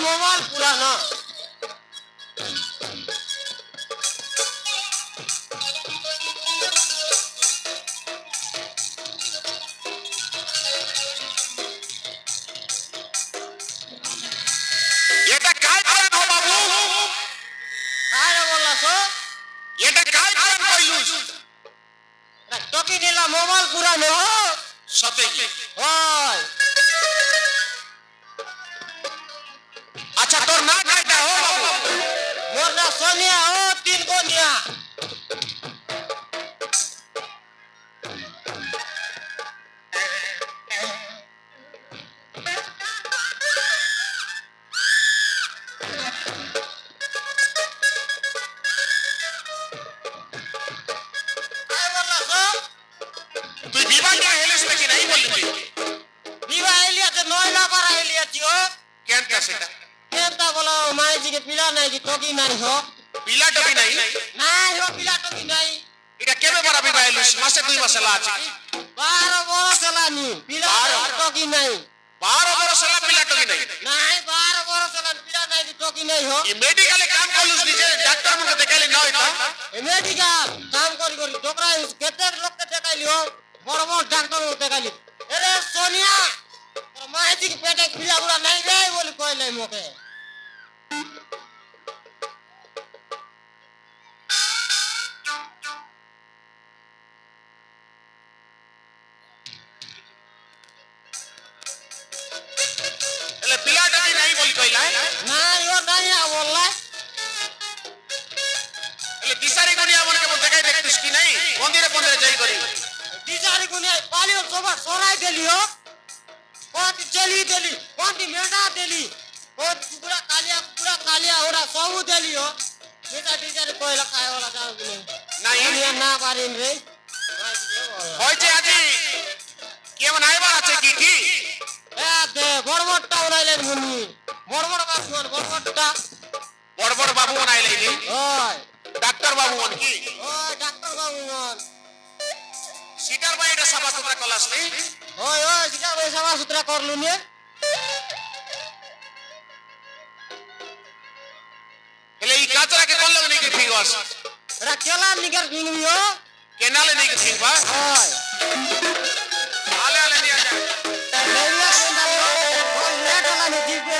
mobile पुराना এটা কাজ করেন হো বাবু আরে বললাছো এটা কাজ করেন কইলুস টকি নিলা মোবাইল পুরানো সতে কি হয় আচ্ছা তোর না কাইটা হো বাবু মোর না সোনিয়া ও তিন কোনিয়া তুই বিবাহ কে হেলিস নাকি নাই বললি তুই বিবাহ এলিয়াতে 9 লাখ আর এলিয়াতিও কেনটা সেটা কেনটা বলো মাইজিকে পিলা নাই কি টকি নাই হো পিলা টবি নাই নাই হো পিলা টকি নাই এটা কেবে বড় বিবাহ হেলিস মাসে 2 মাস লা আছে কি 12 বছর চালানি পিলা টকি নাই 12 বছর লা পিলা টবি নাই নাই 12 বছর চালানি পিলা নাই কি টকি নাই হো এই মেডিকেলে কাম করলুস নিজে ডাক্তার মুকে দেখাইলি নয় তো মেডিকেল কাম করি করি তোকরা কেতে লোককে দেখাইলি হো বড় বড় ডাক্তার দেখাইলি আরে সোনিয়া তোর মাইজিকে পেটে পিলা বুড়া নাই রে বলি কইলাই মোকে এলে পিলা টবি নাই বলি কইলা নাই ও নাই বললা এলে দিশারি গুনিয়া মনে কেবল দেখাই দেখতিস কি নাই মন্দিরে মন্দিরে যাই করি দিশারি গুনিয়া পালিও সবার সরাই দেলিও কোটি চলি দেলি কোটি মেডা দেলি কোটি পুরা কালিয়া ওরা সবু দেলিও বেটা দিশারি কইলা খায় ওরা যাও গুনি নাই দুনিয়া না পারিন রে হইছে আজি কেমন আইবার আছে কি কি এতে বড় বড়টা উড়াইলেন মুনি বড় বড় কাকুর বড় বড়টা বড় বড় বাবু বানাইলি ওই ডাক্তার বাবু মন কি ওই ডাক্তার বাবু মন সিটার ভাই এটা সাফা সুতরা কলাস নি ওই সিটা ওই সাফা সুতরা করলু নে এলে এই কাচরা কে কোন লগে নিকে ঠিক আস রা কেলা নিগার নিমিও কেনালে নিকে ঠিক বা ওই আলে আলে নিয়া যা লেলিয়া কেন্দা ওই লেটলা নি দিবে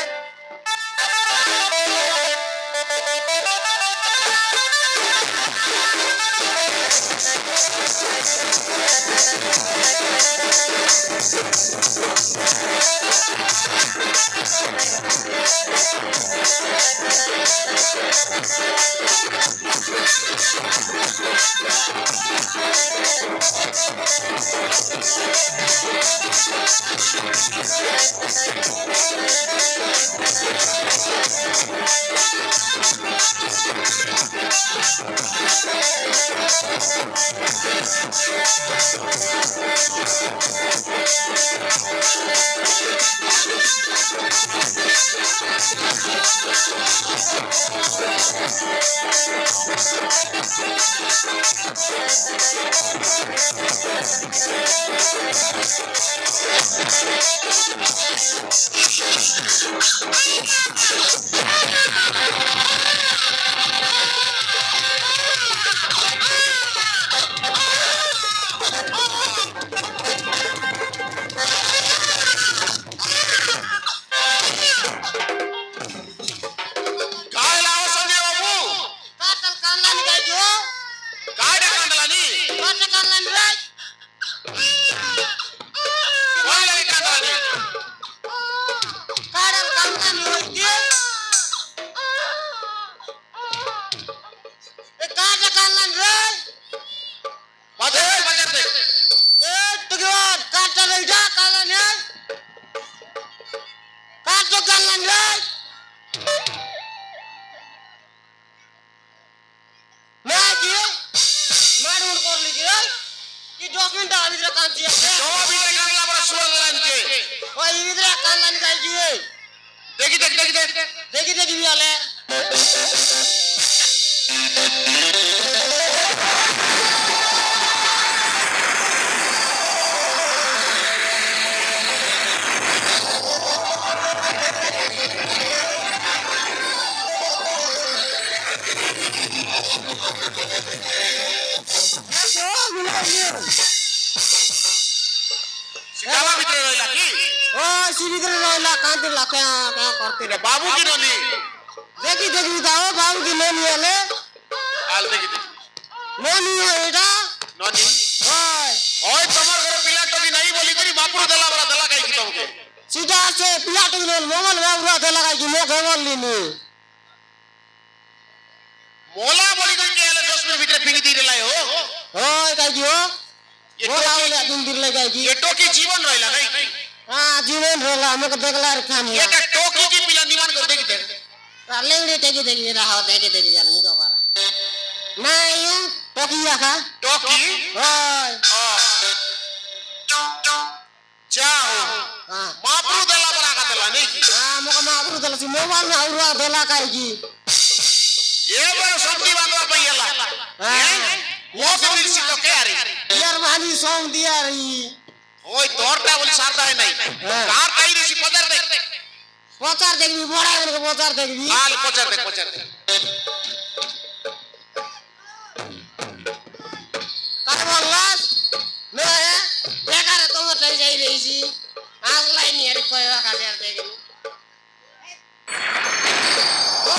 देखी देखी भी आले सीढ़ी करे रोला कांति लाके क्या करते रे बाबू की नली देखी देखी दाओ बाबू की नली आले आल देखी नली एटा नली ओय ओय तमर घर पिला टोकी नहीं बोली करी मापुर दला बरा दला काई की तुमके सीधा से पिला टोकी नली मोबाइल बाबू दला काई की मो केवल लिनी मोला बोली करी के आले 10 मिनट भीतर फिंगी दी लाए हो ओय काई की हो ये मोला बोले दिन दिन ले काई की ये टोकी जीवन रहला नहीं हां जीवन रहला हमके देखला रे खान ये का टोकी की पिला निमान कर देखी देख लेंगे टेकी देखी रहा देखी देखी यार निको पारा नहीं टोकी आखा टोकी ओय जाओ हां मापुर दला बरा का दला नहीं की हां मको मापुर दला सी मोबाइल में औरा दला काई की ये बार सबकी बात पर पयला हैं वो कबीर सी तो के आ रही यार भानी सोम दिया रही ओए तोरटा बोली सारदा है नहीं कार काई रे सी पदर देख पोचार देखबी बड़ा इनके पोचार देखबी हाल पोचर देख